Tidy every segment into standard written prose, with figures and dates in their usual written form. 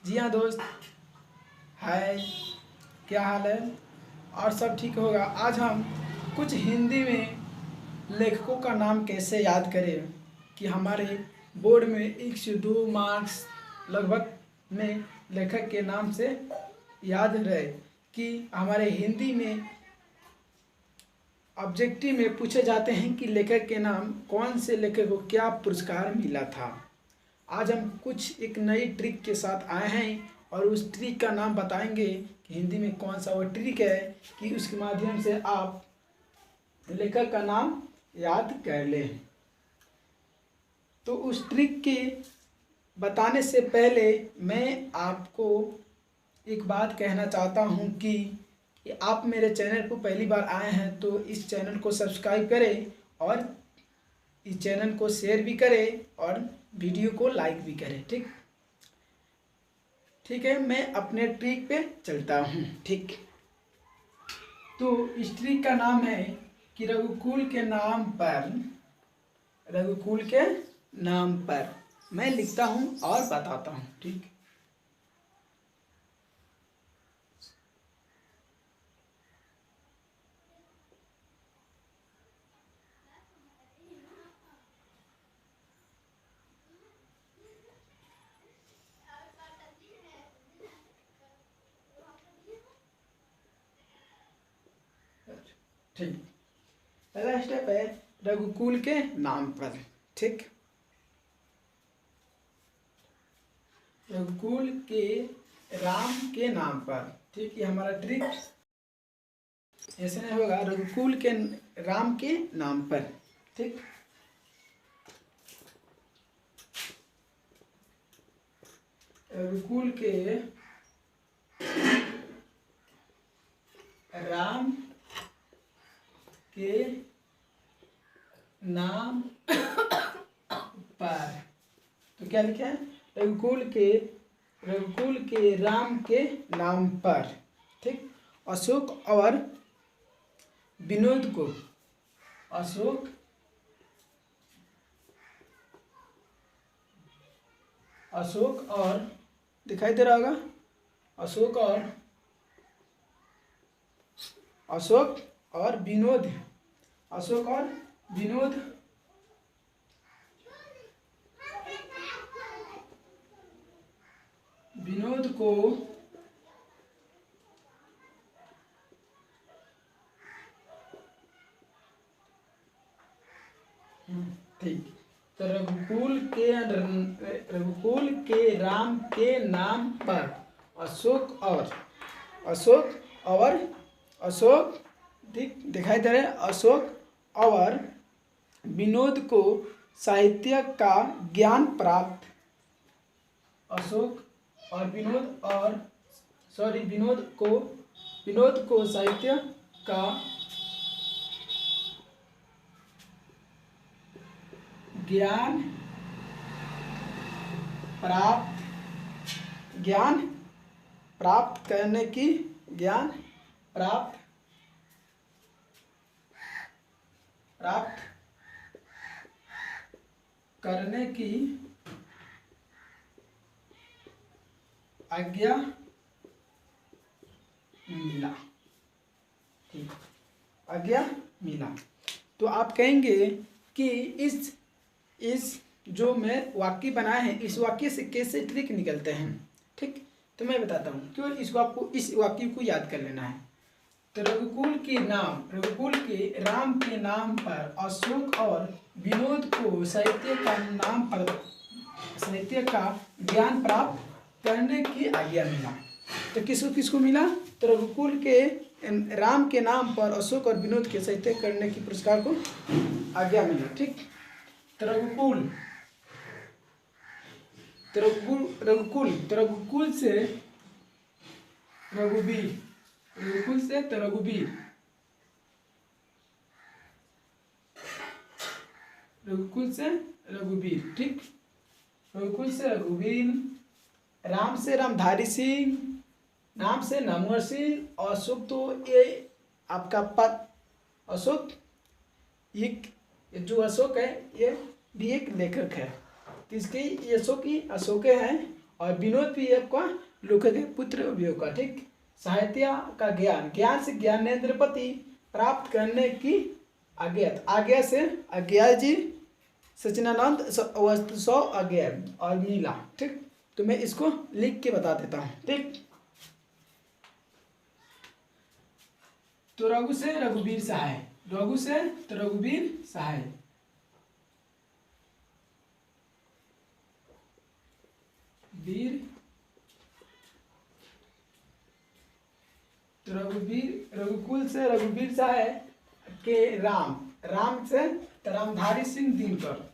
जी हाँ दोस्त, हाय, क्या हाल है? और सब ठीक होगा। आज हम कुछ हिंदी में लेखकों का नाम कैसे याद करें कि हमारे बोर्ड में 1 से 2 मार्क्स लगभग में लेखक के नाम से याद रहे, कि हमारे हिंदी में ऑब्जेक्टिव में पूछे जाते हैं कि लेखक के नाम, कौन से लेखक को क्या पुरस्कार मिला था। आज हम कुछ एक नई ट्रिक के साथ आए हैं और उस ट्रिक का नाम बताएंगे कि हिंदी में कौन सा वो ट्रिक है कि उसके माध्यम से आप लेखक का नाम याद कर लें। तो उस ट्रिक के बताने से पहले मैं आपको एक बात कहना चाहता हूं कि आप मेरे चैनल को पहली बार आए हैं तो इस चैनल को सब्सक्राइब करें और इस चैनल को शेयर भी करें और वीडियो को लाइक भी करें। ठीक है, मैं अपने ट्रिक पे चलता हूँ। ठीक, तो इस ट्रिक का नाम है कि रघुकुल के नाम पर मैं लिखता हूँ और बताता हूँ। ठीक, ठीक, पहला स्टेप है रघुकुल के नाम पर। ठीक, रघुकुल के राम के नाम पर। ठीक, ये हमारा ट्रिक ऐसे नहीं होगा, रघुकुल के राम के नाम पर। ठीक, रघुकुल के राम के नाम पर। तो क्या लिखा है? रघुकुल के राम के नाम पर। ठीक, अशोक और विनोद को, अशोक और दिखाई दे रहा होगा, अशोक और विनोद, अशोक और विनोद को ठीक, तो रघुकुल के राम के नाम पर अशोक और ठीक दिखाई दे रहे हैं, अशोक और विनोद को साहित्य का ज्ञान प्राप्त, अशोक और विनोद को साहित्य का ज्ञान प्राप्त करने की आज्ञा मिला। ठीक, आज्ञा मिला। तो आप कहेंगे कि इस जो मैं वाक्य बनाए हैं, इस वाक्य से कैसे ट्रिक निकलते हैं। ठीक, तो मैं बताता हूँ क्यों इस वाक्य को याद कर लेना है। तो रघुकुल के राम के नाम पर अशोक और विनोद को साहित्य का ज्ञान प्राप्त करने की आज्ञा मिला। तो किसको मिला? तो रघुकुल के राम के नाम पर अशोक और विनोद के साहित्य करने की पुरस्कार को आज्ञा मिला। ठीक, तो रघुकुल से रघुवीर, ठीक, रघुकुल से रघुवीर, राम से रामधारी सिंह, नाम से नामवर सिंह, अशोक तो ये आपका पद, अशोक ये जो अशोक है ये भी एक लेखक है। किसके? अशोक हैं और विनोद भी आपका लेखक के पुत्र भी होगा। ठीक, साहित्य का ज्ञान, ज्ञान से ज्ञानेन्द्रपति प्राप्त करने की आज्ञा, आज्ञा से आज्ञा जी सचिनानंद वस्तु सौ आज्ञा और मिला। ठीक, तो मैं इसको लिख के बता देता हूँ। ठीक, तो रघु से रघुवीर सहाय, रघु से तो रघुवीर सहाय, वीर तो रघुवीर, रघुकुल से रघुवीर सहाय के राम, राम से तो रामधारी सिंह दिनकर,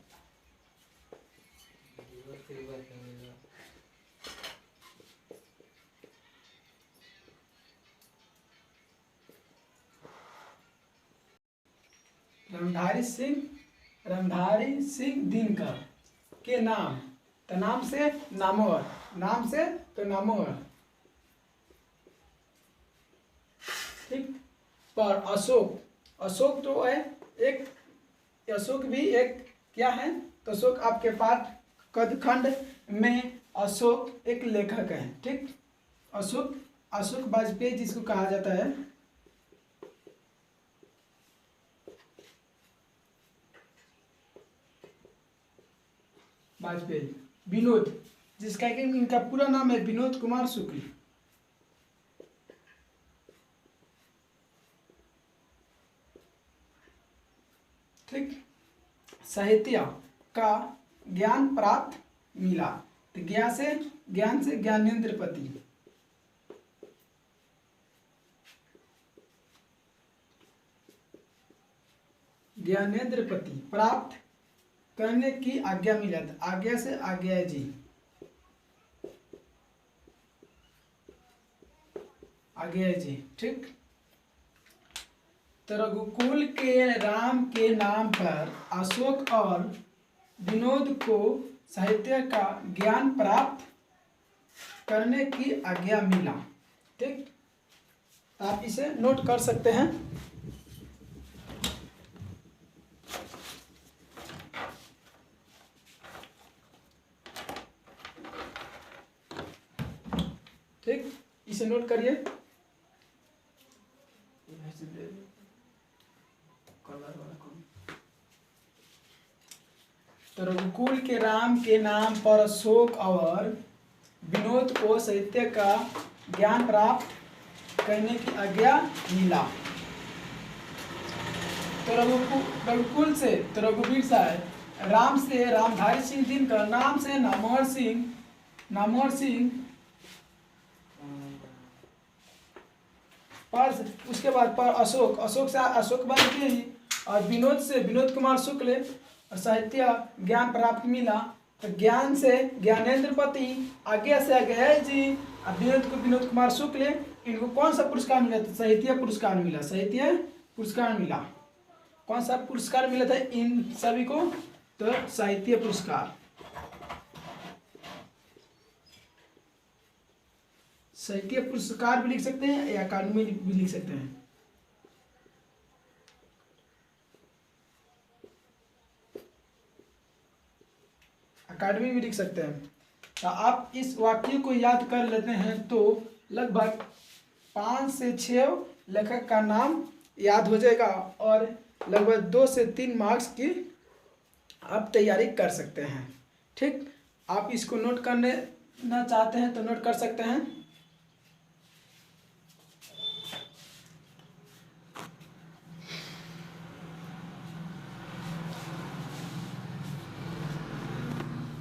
रामधारी सिंह दिनकर के नाम, तो नाम से नामवर, नाम से तो नामवर। ठीक, पर अशोक, अशोक तो है एक, अशोक भी एक क्या है, तो अशोक आपके पाठ कदखंड में अशोक एक लेखक है। ठीक, अशोक, अशोक वाजपेयी जिसको कहा जाता है, वाजपेयी। विनोद, जिसका कि इनका पूरा नाम है विनोद कुमार शुक्ल। ठीक, साहित्य का ज्ञान प्राप्त मिला, तो ज्ञान से ज्ञानेन्द्रपति, ज्ञानेन्द्रपति प्राप्त करने की आज्ञा मिला, आज्ञा से आज्ञा जी, आज्ञा जी। ठीक, तो रघुकुल के राम के नाम पर अशोक और विनोद को साहित्य का ज्ञान प्राप्त करने की आज्ञा मिला। ठीक, आप इसे नोट कर सकते हैं। ठीक, इसे नोट करिए। तो रघुकुल के राम के नाम पर अशोक और विनोद को साहित्य का ज्ञान प्राप्त करने की आज्ञा मिला। तो रघुकुल से तो रघुवीर सहाय, राम से रामधारी सिंह दिनकर, नाम से नामवर सिंह, नामवर सिंह, पर उसके बाद पर अशोक, अशोक से अशोक वाजपेयी, और विनोद से विनोद कुमार शुक्ल, और साहित्य ज्ञान प्राप्त मिला, तो ज्ञान से ज्ञानेन्द्रपति, आज्ञा से आज्ञा जी, और विनोद को विनोद कुमार शुक्ल, इनको कौन सा पुरस्कार मिला था? साहित्य पुरस्कार मिला, साहित्य पुरस्कार मिला। कौन सा पुरस्कार मिला था इन सभी को? तो साहित्य पुरस्कार, साहित्य पुरस्कार भी लिख सकते हैं या अकादमी भी लिख सकते हैं। अकादमी भी लिख सकते हैं। तो आप इस वाक्य को याद कर लेते हैं तो लगभग 5 से 6 लेखक का नाम याद हो जाएगा और लगभग 2 से 3 मार्क्स की आप तैयारी कर सकते हैं। ठीक, आप इसको नोट करना चाहते हैं तो नोट कर सकते हैं।